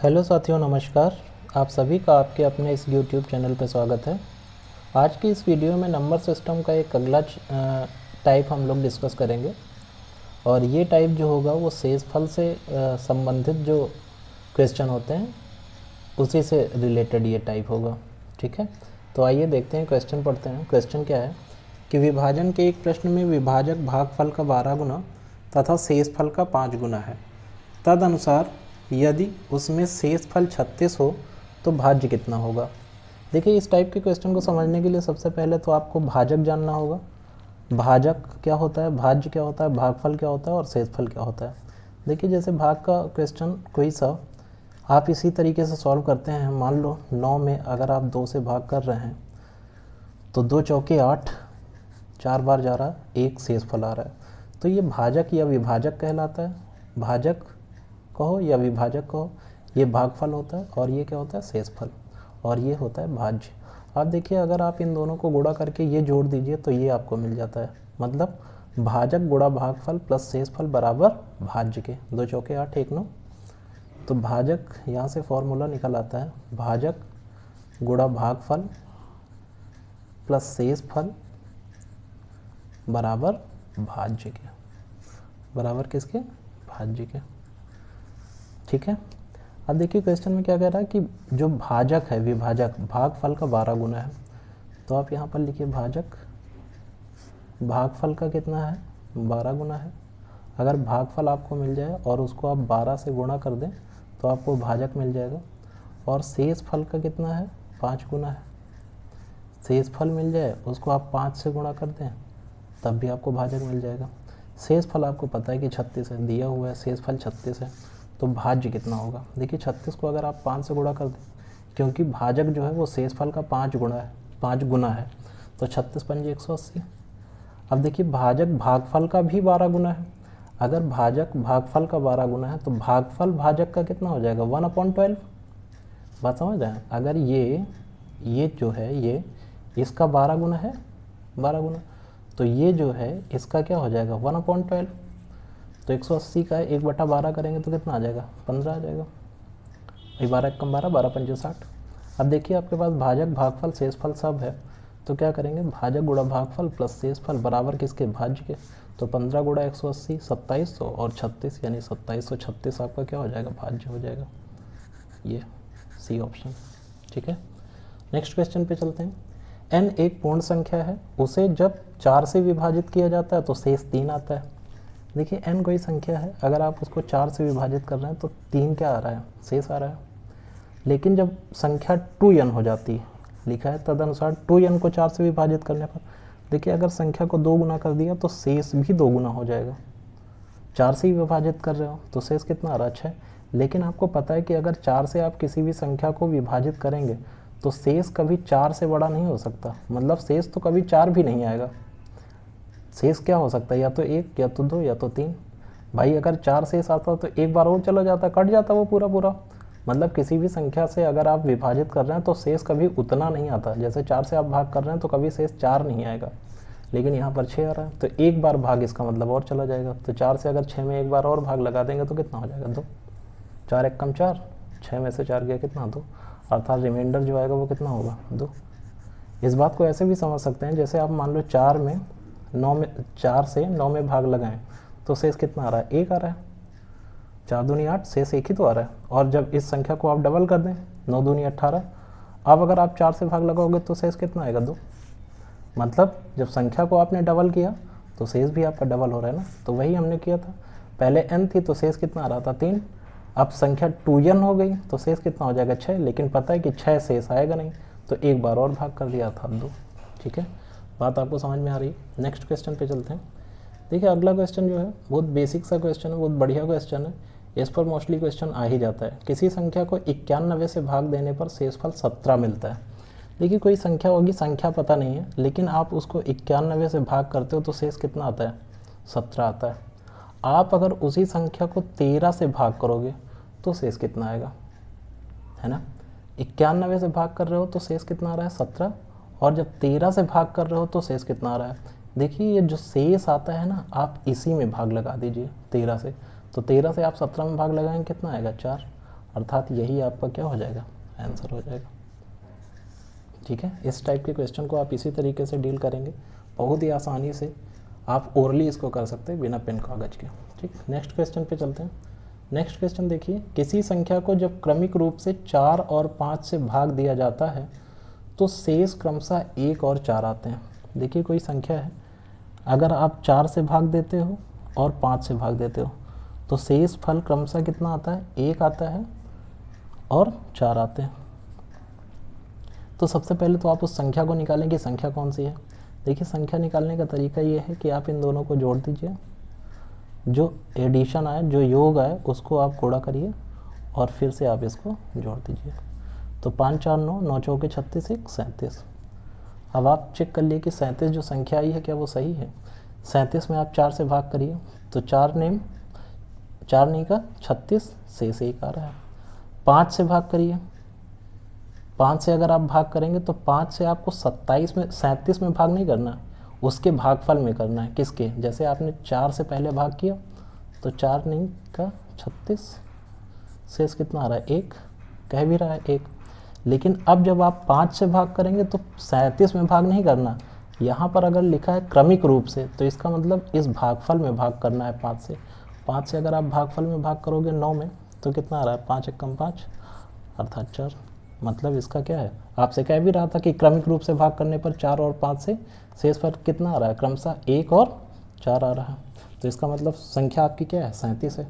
Hello साथियों, नमस्कार। आप सभी का आपके अपने इस यूट्यूब चैनल पर स्वागत है। आज की इस वीडियो में नंबर सिस्टम का एक अगला टाइप हम लोग डिस्कस करेंगे और ये टाइप जो होगा वो शेषफल से संबंधित जो क्वेश्चन होते हैं उसी से रिलेटेड ये टाइप होगा। ठीक है, तो आइए देखते हैं, क्वेश्चन पढ़ते हैं। क्वेश्चन क्या है कि विभाजन के एक प्रश्न में विभाजक भागफल का 12 गुना तथा शेषफल का 5 गुना है। तदनुसार यदि उसमें शेषफल 36 हो तो भाज्य कितना होगा। देखिए, इस टाइप के क्वेश्चन को समझने के लिए सबसे पहले तो आपको भाजक जानना होगा। भाजक क्या होता है, भाज्य क्या होता है, भागफल क्या होता है और शेषफल क्या होता है। देखिए, जैसे भाग का क्वेश्चन कोई सा आप इसी तरीके से सॉल्व करते हैं। मान लो 9 में अगर आप 2 से भाग कर रहे हैं तो 2 चौके 8, 4 बार जा रहा है, एक शेषफल आ रहा है, तो ये भाजक या विभाजक कहलाता है। भाजक कहो या विभाजक कहो, ये भागफल होता है और ये क्या होता है, शेषफल, और ये होता है भाज्य। आप देखिए, अगर आप इन दोनों को गुणा करके ये जोड़ दीजिए तो ये आपको मिल जाता है, मतलब भाजक गुणा भागफल प्लस शेषफल बराबर भाज्य के। 2 चौके 8, 1 9, तो भाजक यहाँ से फॉर्मूला निकल आता है, भाजक गुणा भागफल प्लस शेषफल बराबर भाज्य के। बराबर किसके, भाज्य के। ठीक है, अब देखिए क्वेश्चन में क्या कह रहा है कि जो भाजक है, विभाजक भागफल का 12 गुना है, तो आप यहाँ पर लिखिए भाजक भागफल का कितना है, 12 गुना है। अगर भागफल आपको मिल जाए और उसको आप 12 से गुणा कर दें तो आपको भाजक मिल जाएगा। और शेषफल का कितना है, 5 गुना है। शेषफल मिल जाए, उसको आप 5 से गुणा कर दें तब भी आपको भाजक मिल जाएगा। शेषफल आपको पता है कि 36 है, दिया हुआ है शेषफल 36 है, तो भाज्य कितना होगा। देखिए 36 को अगर आप 5 से गुणा कर दें, क्योंकि भाजक जो है वो शेषफल का 5 गुना है, तो 36 पंजे 180। अब देखिए भाजक भागफल का भी 12 गुना है। अगर भाजक भागफल का 12 गुना है तो भागफल भाजक का कितना हो जाएगा, 1/12। बात समझ रहे हैं। अगर ये जो है ये इसका 12 गुना है, 12 गुना, तो ये जो है इसका क्या हो जाएगा, 1/12। तो 180 का 1/12 करेंगे तो कितना आ जाएगा, 15 आ जाएगा। 12 कम 12, 12 पंजे 60। अब देखिए आपके पास भाजक भागफल शेषफल सब है, तो क्या करेंगे, भाजक गुणा भागफल प्लस शेषफल बराबर किसके, भाज्य के। तो 15 गुणा 180 2700 और 36 यानी 2736 आपका क्या हो जाएगा, भाज्य हो जाएगा। ये सी ऑप्शन। ठीक है, नेक्स्ट क्वेश्चन पे चलते हैं। n एक पूर्ण संख्या है, उसे जब 4 से विभाजित किया जाता है तो शेष 3 आता है। देखिए n कोई संख्या है, अगर आप उसको 4 से विभाजित कर रहे हैं तो 3 क्या आ रहा है, शेष आ रहा है। लेकिन जब संख्या 2n हो जाती है, लिखा है तदनुसार 2n को 4 से विभाजित करने पर, देखिए अगर संख्या को 2 गुना कर दिया तो शेष भी 2 गुना हो जाएगा। 4 से ही विभाजित कर रहे हो तो शेष कितना आ रहा है, 6। लेकिन आपको पता है कि अगर 4 से आप किसी भी संख्या को विभाजित करेंगे तो शेष कभी 4 से बड़ा नहीं हो सकता, मतलब शेष तो कभी 4 भी नहीं आएगा। शेष क्या हो सकता है, या तो 1 या तो 2 या तो 3। भाई अगर 4 शेष आता तो एक बार और चला जाता, कट जाता वो पूरा। मतलब किसी भी संख्या से अगर आप विभाजित कर रहे हैं तो शेष कभी उतना नहीं आता। जैसे 4 से आप भाग कर रहे हैं तो कभी शेष 4 नहीं आएगा, लेकिन यहाँ पर 6 आ रहा है तो एक बार भाग इसका मतलब और चला जाएगा। तो 4 से अगर 6 में एक बार और भाग लगा देंगे तो कितना हो जाएगा, 2। 4 1 कम 4, 6 में से 4 गया कितना, 2, अर्थात रिमाइंडर जो आएगा वो कितना होगा, 2। इस बात को ऐसे भी समझ सकते हैं, जैसे आप मान लो 4 से 9 में भाग लगाएं तो शेष कितना आ रहा है, 1 आ रहा है। 4 दूनी 8, शेष 1 ही तो आ रहा है। और जब इस संख्या को आप डबल कर दें, 9 दूनी 18, अब अगर आप 4 से भाग लगाओगे तो शेष कितना आएगा, 2। मतलब जब संख्या को आपने डबल किया तो शेष भी आपका डबल हो रहा है ना। तो वही हमने किया था, पहले n थी तो शेष कितना आ रहा था, 3। अब संख्या 2n हो गई तो शेष कितना हो जाएगा, 6। लेकिन पता है कि 6 शेष आएगा नहीं, तो एक बार और भाग कर दिया था, 2। ठीक है, बात आपको समझ में आ रही है। नेक्स्ट क्वेश्चन पे चलते हैं। देखिए अगला क्वेश्चन जो है बहुत बेसिक सा क्वेश्चन है, बहुत बढ़िया क्वेश्चन है। इस पर मोस्टली क्वेश्चन आ ही जाता है। किसी संख्या को 91 से भाग देने पर शेषफल 17 मिलता है। देखिए कोई संख्या होगी, संख्या पता नहीं है, लेकिन आप उसको 91 से भाग करते हो तो शेष कितना आता है, 17 आता है। आप अगर उसी संख्या को 13 से भाग करोगे तो शेष कितना आएगा, है ना। 91 से भाग कर रहे हो तो शेष कितना आ रहा है, 17। और जब 13 से भाग कर रहे हो तो शेष कितना आ रहा है। देखिए ये जो शेष आता है ना, आप इसी में भाग लगा दीजिए 13 से, तो 13 से आप 17 में भाग लगाएंगे कितना आएगा, 4। अर्थात यही आपका क्या हो जाएगा, आंसर हो जाएगा। ठीक है, इस टाइप के क्वेश्चन को आप इसी तरीके से डील करेंगे, बहुत ही आसानी से आप ओरली इसको कर सकते हैं बिना पेन कागज के। ठीक, नेक्स्ट क्वेश्चन पे चलते हैं। नेक्स्ट क्वेश्चन देखिए, किसी संख्या को जब क्रमिक रूप से 4 और 5 से भाग दिया जाता है तो शेष क्रमशः 1 और 4 आते हैं। देखिए कोई संख्या है, अगर आप 4 से भाग देते हो और 5 से भाग देते हो तो शेष फल क्रमशः कितना आता है, 1 आता है और 4 आते हैं। तो सबसे पहले तो आप उस संख्या को निकालें कि संख्या कौन सी है। देखिए संख्या निकालने का तरीका ये है कि आप इन दोनों को जोड़ दीजिए, जो एडिशन आए, जो योग आए उसको आप गुणा करिए और फिर से आप इसको जोड़ दीजिए। तो 5 4 9, 9 चौके 36, 1 37। अब आप चेक कर लिए कि 37 जो संख्या आई है क्या वो सही है। 37 में आप 4 से भाग करिए तो 4 नहीं का 36, शेष 1 आ रहा है। 5 से भाग करिए, 5 से अगर आप भाग करेंगे तो 5 से आपको 37 में भाग नहीं करना, उसके भागफल में करना है। किसके, जैसे आपने 4 से पहले भाग किया तो 4 नहीं का 36, शेष कितना आ रहा है, 1, कह भी रहा है 1। लेकिन अब जब आप 5 से भाग करेंगे तो 37 में भाग नहीं करना, यहाँ पर अगर लिखा है क्रमिक रूप से तो इसका मतलब इस भागफल में भाग करना है 5 से। 5 से अगर आप भागफल में भाग करोगे 9 में तो कितना आ रहा है, 5 1 5 अर्थात 4। मतलब इसका क्या है, आपसे कह भी रहा था कि क्रमिक रूप से भाग करने पर 4 और 5 से शेष पर कितना आ रहा है, क्रमशः 1 और 4 आ रहा है। तो इसका मतलब संख्या आपकी क्या है, 37 है।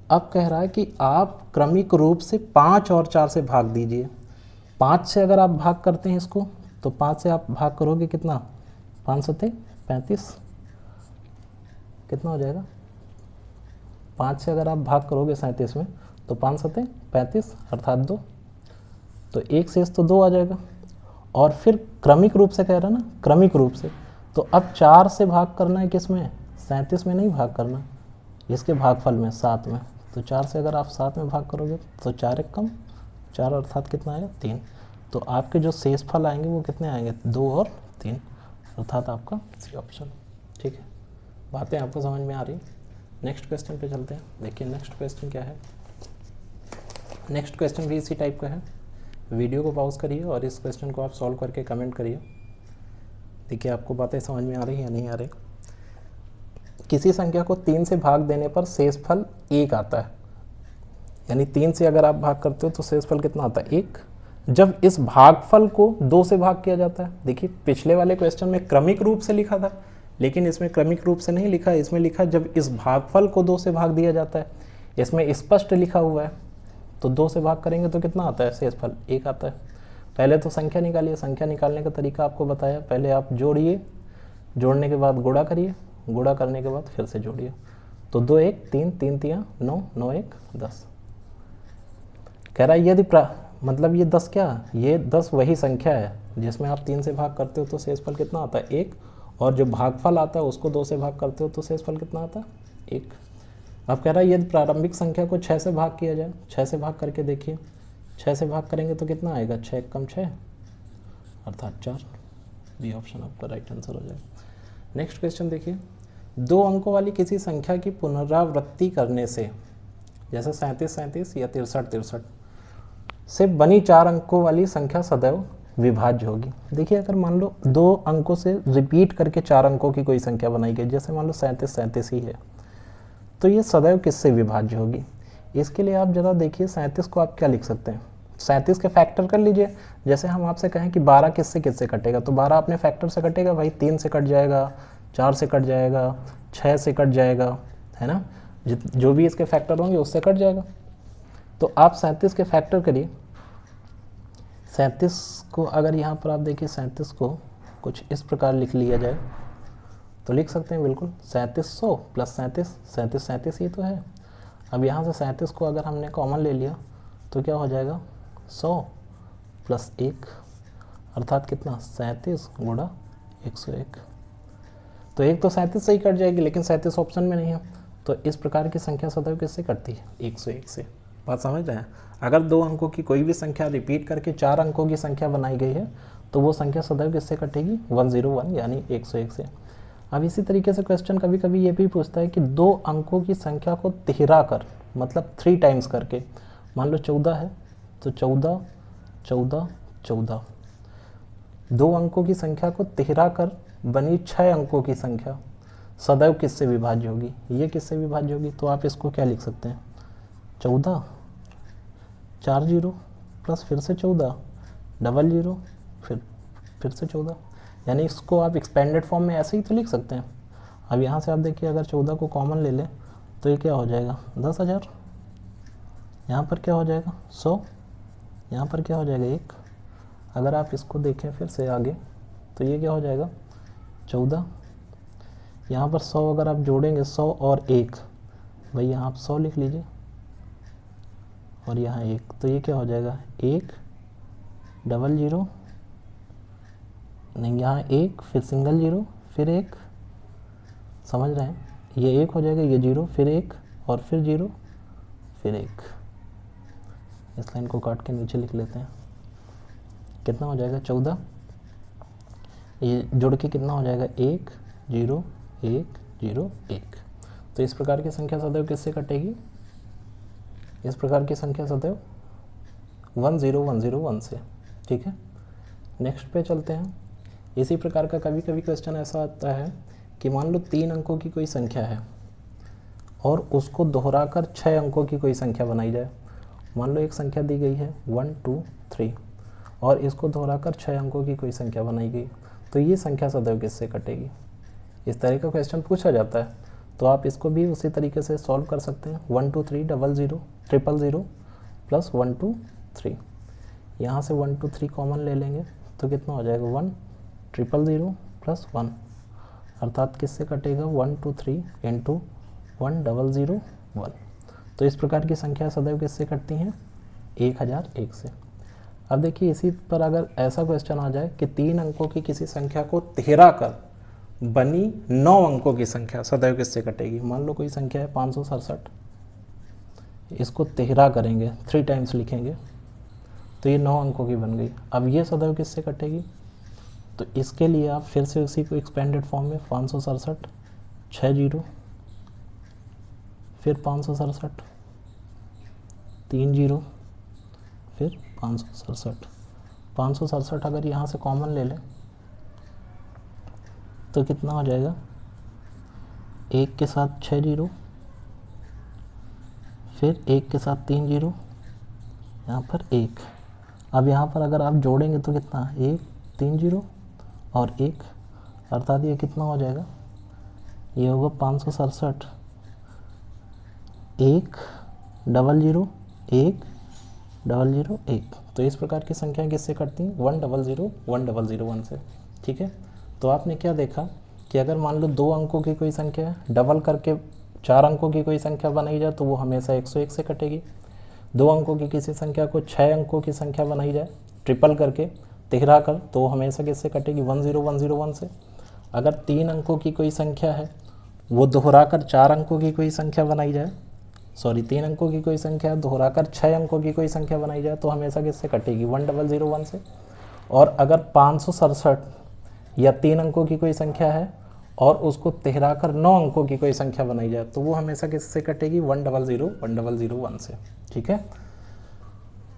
अब कह रहा है कि आप क्रमिक रूप से 5 और 4 से भाग दीजिए। 5 से अगर आप भाग करते हैं इसको तो 5 से आप भाग करोगे कितना, 5 सते 35, कितना हो जाएगा, 5 से अगर आप भाग करोगे 37 में तो 5 सते 35 अर्थात 2, तो एक शेष तो 2 आ जाएगा। और फिर क्रमिक रूप से कह रहा है ना, क्रमिक रूप से, तो अब 4 से भाग करना है किस में, 37 में नहीं भाग करना, इसके भागफल में 7 में। तो 4 से अगर आप 7 में भाग करोगे तो 4 1 कम 4 अर्थात कितना आएगा, 3। तो आपके जो शेष फल आएंगे वो कितने आएंगे, 2 और 3 अर्थात आपका सी ऑप्शन। ठीक है, बातें आपको समझ में आ रही। नेक्स्ट क्वेश्चन पे चलते हैं। देखिए नेक्स्ट क्वेश्चन क्या है। नेक्स्ट क्वेश्चन भी इसी टाइप का है। वीडियो को पॉज करिए और इस क्वेश्चन को आप सॉल्व करके कमेंट करिए। देखिए आपको बातें समझ में आ रही हैं या नहीं आ रही। किसी संख्या को 3 से भाग देने पर शेषफल 1 आता है, यानी 3 से अगर आप भाग करते हो तो शेषफल कितना आता है, 1। जब इस भागफल को 2 से भाग किया जाता है, देखिए पिछले वाले क्वेश्चन में क्रमिक रूप से लिखा था, लेकिन इसमें क्रमिक रूप से नहीं लिखा, इसमें लिखा जब इस भागफल को 2 से भाग दिया जाता है। इसमें स्पष्ट लिखा हुआ है, तो 2 से भाग करेंगे तो कितना आता है, शेषफल 1 आता है। पहले तो संख्या निकालिए। संख्या निकालने का तरीका आपको बताया, पहले आप जोड़िए, जोड़ने के बाद गुणा करिए, गुणा करने के बाद फिर से जोड़िए। तो 2 1 3 3 3 9 9 1 10। कह रहा है यदि मतलब ये 10 क्या, ये 10 वही संख्या है जिसमें आप 3 से भाग करते हो तो शेषफल कितना आता है, 1। और जो भागफल आता है उसको 2 से भाग करते हो तो शेषफल कितना आता है, 1। अब कह रहा है यदि प्रारंभिक संख्या को 6 से भाग किया जाए, 6 से भाग करके देखिए, 6 से भाग करेंगे तो कितना आएगा, 6 कम 6 अर्थात 4। बी ऑप्शन आपका राइट आंसर हो जाएगा। नेक्स्ट क्वेश्चन देखिए, 2 अंकों वाली किसी संख्या की पुनरावृत्ति करने से, जैसे 37 37 या 63 63 से बनी 4 अंकों वाली संख्या सदैव विभाज्य होगी। देखिए अगर मान लो 2 अंकों से रिपीट करके 4 अंकों की कोई संख्या बनाई गई, जैसे मान लो 37 37 ही है, तो ये सदैव किससे विभाज्य होगी। इसके लिए आप जरा देखिए 37 को आप क्या लिख सकते हैं, 37 के फैक्टर कर लीजिए। जैसे हम आपसे कहें कि 12 किससे किससे कटेगा, तो 12 अपने फैक्टर से कटेगा भाई, 3 से कट जाएगा, 4 से कट जाएगा, 6 से कट जाएगा, है ना, जो भी इसके फैक्टर होंगे उससे कट जाएगा। तो आप 37 के फैक्टर करिए। 37 को अगर यहाँ पर आप देखिए 37 को कुछ इस प्रकार लिख लिया जाए तो लिख सकते हैं बिल्कुल 3700 प्लस 37 37 37 ये तो है। अब यहाँ से 37 को अगर हमने कॉमन ले लिया तो क्या हो जाएगा, 100 प्लस 1 अर्थात कितना, 37 गुणा 101। तो एक तो 37 से ही कट जाएगी, लेकिन 37 ऑप्शन में नहीं है, तो इस प्रकार की संख्या सदैव किससे कटती है, 101 से। बात समझ रहे हैं। अगर 2 अंकों की कोई भी संख्या रिपीट करके 4 अंकों की संख्या बनाई गई है तो वो संख्या सदैव किससे कटेगी, 101 यानी 101 से। अब इसी तरीके से क्वेश्चन कभी कभी ये भी पूछता है कि 2 अंकों की संख्या को तिहरा कर, मतलब 3 टाइम्स करके मान लो 14 है तो 14 14 14, 2 अंकों की संख्या को तिहरा कर बनी 6 अंकों की संख्या सदैव किससे विभाज्य होगी? ये किससे विभाज्य होगी? तो आप इसको क्या लिख सकते हैं, 14 4 जीरो प्लस फिर से 14 डबल जीरो फिर से 14, यानी इसको आप एक्सपेंडेड फॉर्म में ऐसे ही तो लिख सकते हैं। अब यहाँ से आप देखिए अगर 14 को कॉमन ले लें तो ये क्या हो जाएगा 10,000, यहाँ पर क्या हो जाएगा 100, यहाँ पर क्या हो जाएगा 1। अगर आप इसको देखें फिर से आगे तो ये क्या हो जाएगा 14, यहाँ पर 100 अगर आप जोड़ेंगे 100 और 1, भाई यहाँ आप 100 लिख लीजिए और यहाँ 1, तो ये क्या हो जाएगा 1 डबल जीरो, नहीं यहाँ 1 फिर सिंगल जीरो फिर 1, समझ रहे हैं, ये 1 हो जाएगा, ये 0 फिर 1 और फिर 0 फिर 1। इस लाइन को काट के नीचे लिख लेते हैं, कितना हो जाएगा 14, ये जुड़ के कितना हो जाएगा 1 0 1 0 1। तो इस प्रकार की संख्या सदैव किससे कटेगी? इस प्रकार की संख्या सदैव 1 0 1 0 1 से। ठीक है, नेक्स्ट पे चलते हैं। इसी प्रकार का कभी कभी क्वेश्चन ऐसा आता है कि मान लो 3 अंकों की कोई संख्या है और उसको दोहराकर 6 अंकों की कोई संख्या बनाई जाए। मान लो एक संख्या दी गई है 1 2 3 और इसको दोहराकर 6 अंकों की कोई संख्या बनाई गई, तो ये संख्या सदैव किससे कटेगी? इस तरह का क्वेश्चन पूछा जाता है, तो आप इसको भी उसी तरीके से सॉल्व कर सकते हैं। 1 2 3 0 0 0 0 प्लस 1 2 3, यहाँ से 1 2 3 कॉमन ले लेंगे तो कितना हो जाएगा 1 0 0 प्लस 1, अर्थात किससे कटेगा 1 2 3 इंटू 1 0 0 1। तो इस प्रकार की संख्या सदैव किससे कटती हैं? 1001 से। अब देखिए इसी पर अगर ऐसा क्वेश्चन आ जाए कि 3 अंकों की किसी संख्या को तिहरा कर बनी 9 अंकों की संख्या सदैव किससे कटेगी? मान लो कोई संख्या है 567, इसको तिहरा करेंगे 3 टाइम्स लिखेंगे तो ये 9 अंकों की बन गई। अब ये सदैव किससे कटेगी? तो इसके लिए आप फिर से उसी को एक्सपेंडेड फॉर्म में 567 6 जीरो फिर 567 3 जीरो फिर 567 अगर यहाँ से कॉमन ले लें तो कितना हो जाएगा, 1 के साथ 6 जीरो फिर 1 के साथ 3 जीरो, यहाँ पर 1। अब यहाँ पर अगर आप जोड़ेंगे तो कितना 1 3 जीरो और 1, अर्थात ये कितना हो जाएगा, ये होगा 567 1 0 0 1 0 0 1। तो इस प्रकार की संख्या किससे कटती हैं? 1 0 0 1 0 0 1 से। ठीक है, तो आपने क्या देखा कि अगर मान लो 2 अंकों की कोई संख्या है, डबल करके 4 अंकों की कोई संख्या बनाई जाए तो वो हमेशा 101 से कटेगी। 2 अंकों की किसी संख्या को 6 अंकों की संख्या बनाई जाए ट्रिपल करके तिहरा कर, तो वो हमेशा किससे कटेगी? 1 0 1 0 1 से। अगर 3 अंकों की कोई संख्या है वो दोहराकर 4 अंकों की कोई संख्या बनाई जाए, 3 अंकों की कोई संख्या दोहराकर 6 अंकों की कोई संख्या बनाई जाए तो हमेशा किससे कटेगी? 1 0 0 1 से। और अगर 567 या 3 अंकों की कोई संख्या है और उसको तिहराकर 9 अंकों की कोई संख्या बनाई जाए तो वो हमेशा किससे कटेगी? 1 0 0 1 0 0 1 से। ठीक है,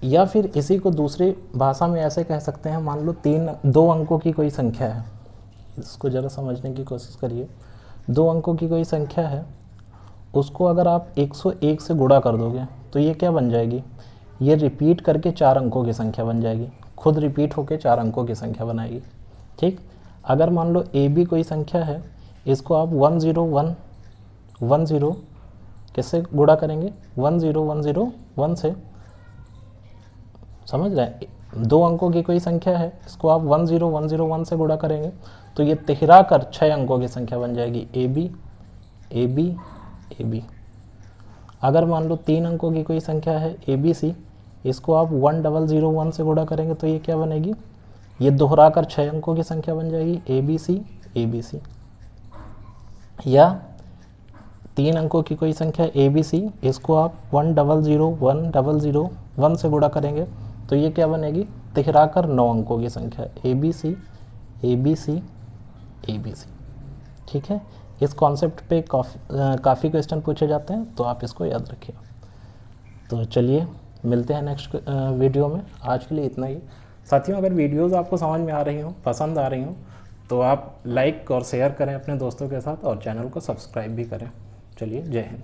या फिर इसी को दूसरी भाषा में ऐसे कह सकते हैं, मान लो 2 अंकों की कोई संख्या है, इसको ज़रा समझने की कोशिश करिए। 2 अंकों की कोई संख्या है, उसको अगर आप 101 से गुणा कर दोगे तो ये क्या बन जाएगी? ये रिपीट करके 4 अंकों की संख्या बन जाएगी, खुद रिपीट होकर 4 अंकों की संख्या बनाएगी। ठीक, अगर मान लो ए बी कोई संख्या है, इसको आप 1 0 1 1 0 किससे गुणा करेंगे? 1 0 1 0 1 से। समझ रहे हैं, 2 अंकों की कोई संख्या है, इसको आप 1 0 1 0 1 से गुणा करेंगे तो ये तिहरा कर 6 अंकों की संख्या बन जाएगी, A B A B A B. अगर मान लो 3 अंकों की कोई संख्या है ए बी सी, इसको आप 1 0 0 1 से गुणा करेंगे तो ये क्या बनेगी? ये दोहरा कर 6 अंकों की संख्या बन जाएगी, A B C A B सी। या 3 अंकों की कोई संख्या ए बी सी, इसको आप 1 0 0 1 0 0 1 से गुणा करेंगे तो ये क्या बनेगी? तिहरा कर 9 अंकों की संख्या, A B C A B C A B C. ठीक है, इस कॉन्सेप्ट पे काफ़ी क्वेश्चन पूछे जाते हैं, तो आप इसको याद रखिए। तो चलिए मिलते हैं नेक्स्ट वीडियो में। आज के लिए इतना ही। साथियों, अगर वीडियोस आपको समझ में आ रही हो, पसंद आ रही हो, तो आप लाइक और शेयर करें अपने दोस्तों के साथ और चैनल को सब्सक्राइब भी करें। चलिए, जय हिंद।